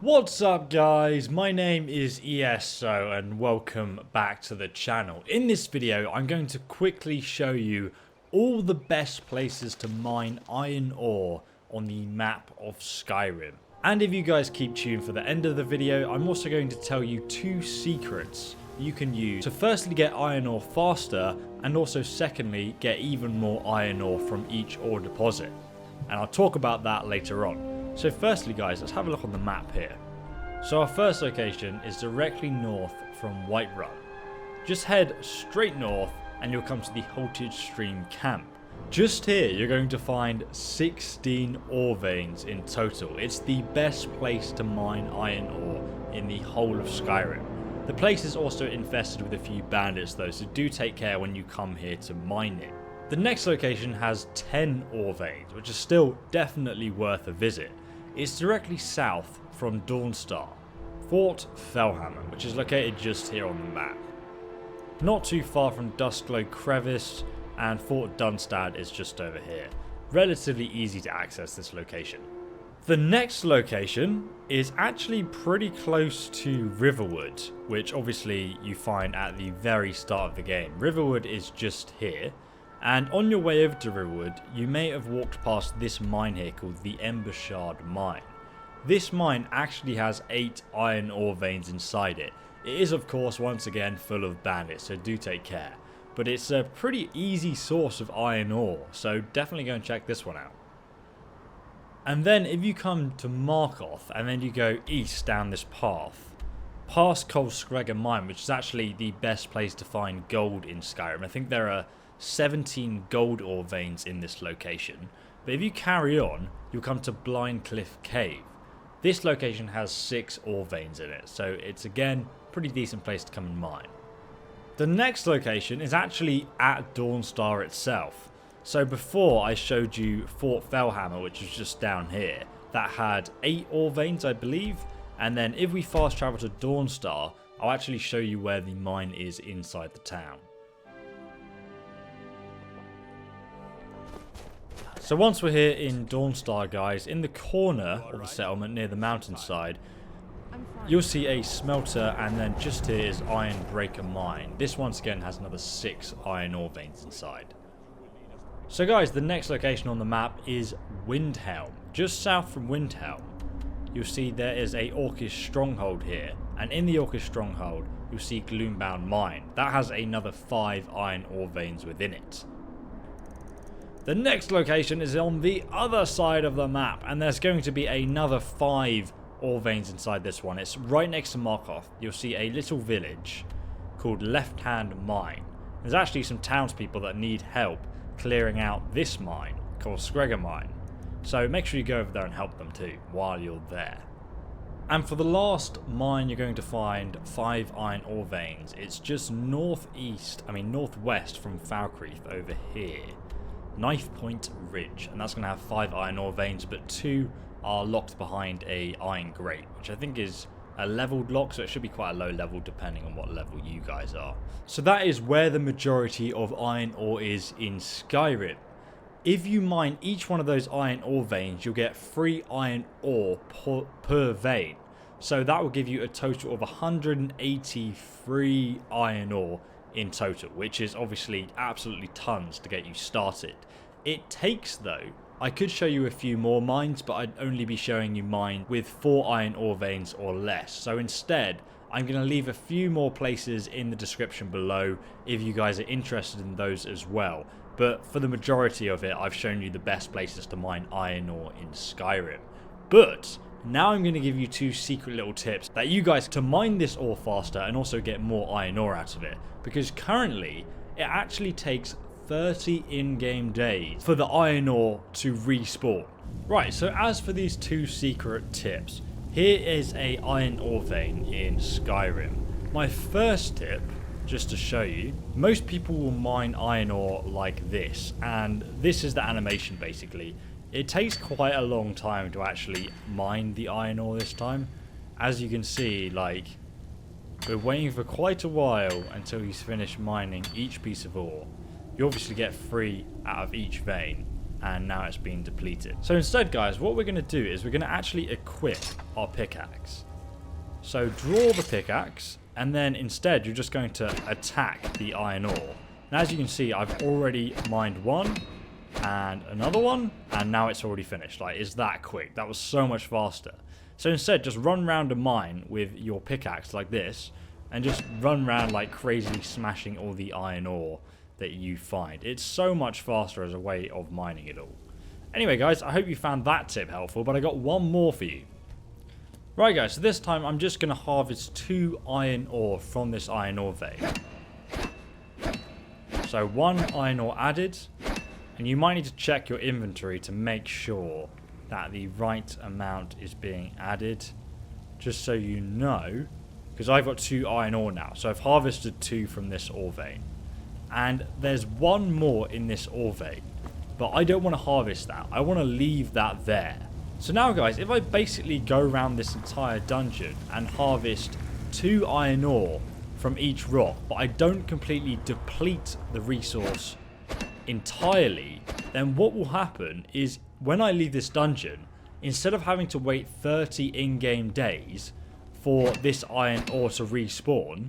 What's up guys, my name is ESO and welcome back to the channel. In this video I'm going to quickly show you all the best places to mine iron ore on the map of Skyrim. And if you guys keep tuned for the end of the video, I'm also going to tell you two secrets you can use to firstly get iron ore faster and also secondly get even more iron ore from each ore deposit. And I'll talk about that later on. So firstly guys, let's have a look on the map here. So our first location is directly north from Whiterun. Just head straight north and you'll come to the Halted Stream camp. Just here you're going to find 16 ore veins in total. It's the best place to mine iron ore in the whole of Skyrim. The place is also infested with a few bandits though, so do take care when you come here to mine it. The next location has 10 ore veins, which is still definitely worth a visit. It's directly south from Dawnstar, Fort Fellhammer, which is located just here on the map. Not too far from Duskglow Crevice, and Fort Dunstad is just over here. Relatively easy to access this location. The next location is actually pretty close to Riverwood, which obviously you find at the very start of the game. Riverwood is just here. And on your way over to Riverwood, you may have walked past this mine here called the Embershard Mine. This mine actually has 8 iron ore veins inside it. It is of course once again full of bandits, so do take care. But it's a pretty easy source of iron ore, so definitely go and check this one out. And then if you come to Markoth and then you go east down this path, past Kolskregga Mine, which is actually the best place to find gold in Skyrim. I think there are 17 gold ore veins in this location, but if you carry on you'll come to Blind Cliff Cave. This location has 6 ore veins in it, so it's again pretty decent place to come and mine. The next location is actually at Dawnstar itself. So before I showed you Fort Fellhammer, which is just down here, that had 8 ore veins I believe, and then if we fast travel to Dawnstar I'll actually show you where the mine is inside the town. So once we're here in Dawnstar guys, in the corner of the settlement near the mountainside, you'll see a smelter and then just here is Ironbreaker Mine. This once again has another 6 iron ore veins inside. So guys, the next location on the map is Windhelm. Just south from Windhelm, you'll see there is a Orcish stronghold here. And in the Orcish stronghold, you'll see Gloombound Mine. That has another 5 iron ore veins within it. The next location is on the other side of the map, and there's going to be another 5 ore veins inside this one. It's right next to Markoth. You'll see a little village called Left Hand Mine. There's actually some townspeople that need help clearing out this mine called Skregga Mine. So make sure you go over there and help them too while you're there. And for the last mine you're going to find 5 iron ore veins. It's just northwest from Falkreath over here. Knife Point Ridge, and that's going to have 5 iron ore veins, but 2 are locked behind a iron grate, which I think is a leveled lock, so it should be quite a low level depending on what level you guys are. So that is where the majority of iron ore is in Skyrim. If you mine each one of those iron ore veins, you'll get 3 iron ore per vein. So that will give you a total of 183 iron ore in total, which is obviously absolutely tons to get you started. It takes though, I could show you a few more mines, but I'd only be showing you mine with 4 iron ore veins or less. So instead, I'm going to leave a few more places in the description below if you guys are interested in those as well. But for the majority of it, I've shown you the best places to mine iron ore in Skyrim. But now I'm going to give you 2 secret little tips that you guys to mine this ore faster and also get more iron ore out of it. Because currently, it actually takes 30 in-game days for the iron ore to respawn. Right, so as for these 2 secret tips, here is a iron ore vein in Skyrim. My first tip, just to show you, most people will mine iron ore like this, and this is the animation basically. It takes quite a long time to actually mine the iron ore this time. As you can see, like, we're waiting for quite a while until he's finished mining each piece of ore. You obviously get 3 out of each vein. and now it's been depleted. So instead, guys, what we're going to do is we're going to actually equip our pickaxe. So draw the pickaxe, and then instead you're just going to attack the iron ore. And as you can see, I've already mined one and another one, and now it's already finished. Like, it's that quick. That was so much faster. So instead, just run around a mine with your pickaxe like this, and just run around like crazy, smashing all the iron ore that you find. It's so much faster as a way of mining it all. Anyway, guys, I hope you found that tip helpful, but I got one more for you. Right, guys, so this time I'm just going to harvest 2 iron ore from this iron ore vein. So 1 iron ore added, and you might need to check your inventory to make sure that the right amount is being added, just so you know, because I've got 2 iron ore now, so I've harvested 2 from this ore vein. And there's 1 more in this ore vein, but I don't want to harvest that. I want to leave that there. So now, guys, if I basically go around this entire dungeon and harvest 2 iron ore from each rock, but I don't completely deplete the resource entirely, then what will happen is when I leave this dungeon, instead of having to wait 30 in-game days for this iron ore to respawn,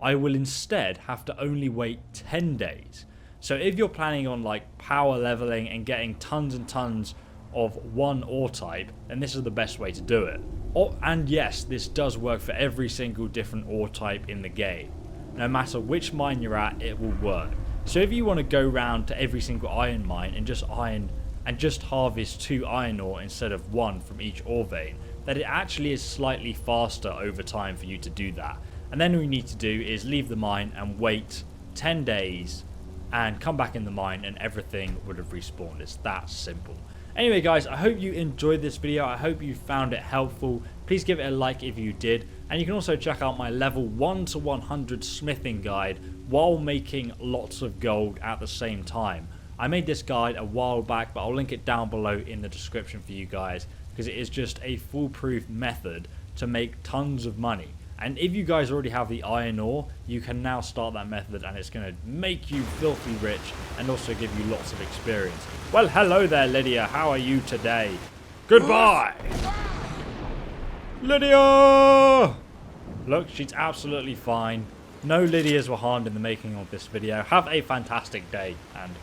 I will instead have to only wait 10 days. So if you're planning on like power leveling and getting tons and tons of one ore type, then this is the best way to do it. Oh, and yes, this does work for every single different ore type in the game. No matter which mine you're at, it will work. So if you want to go round to every single iron mine and just harvest 2 iron ore instead of 1 from each ore vein, then it actually is slightly faster over time for you to do that. And then all you need to do is leave the mine and wait 10 days and come back in the mine and everything would have respawned. It's that simple. Anyway, guys, I hope you enjoyed this video. I hope you found it helpful. Please give it a like if you did. And you can also check out my level 1 to 100 smithing guide while making lots of gold at the same time. I made this guide a while back, but I'll link it down below in the description for you guys, because it is just a foolproof method to make tons of money. And if you guys already have the iron ore, you can now start that method and it's going to make you filthy rich and also give you lots of experience. Well, hello there, Lydia. How are you today? Goodbye! Lydia! Look, she's absolutely fine. No Lydias were harmed in the making of this video. Have a fantastic day and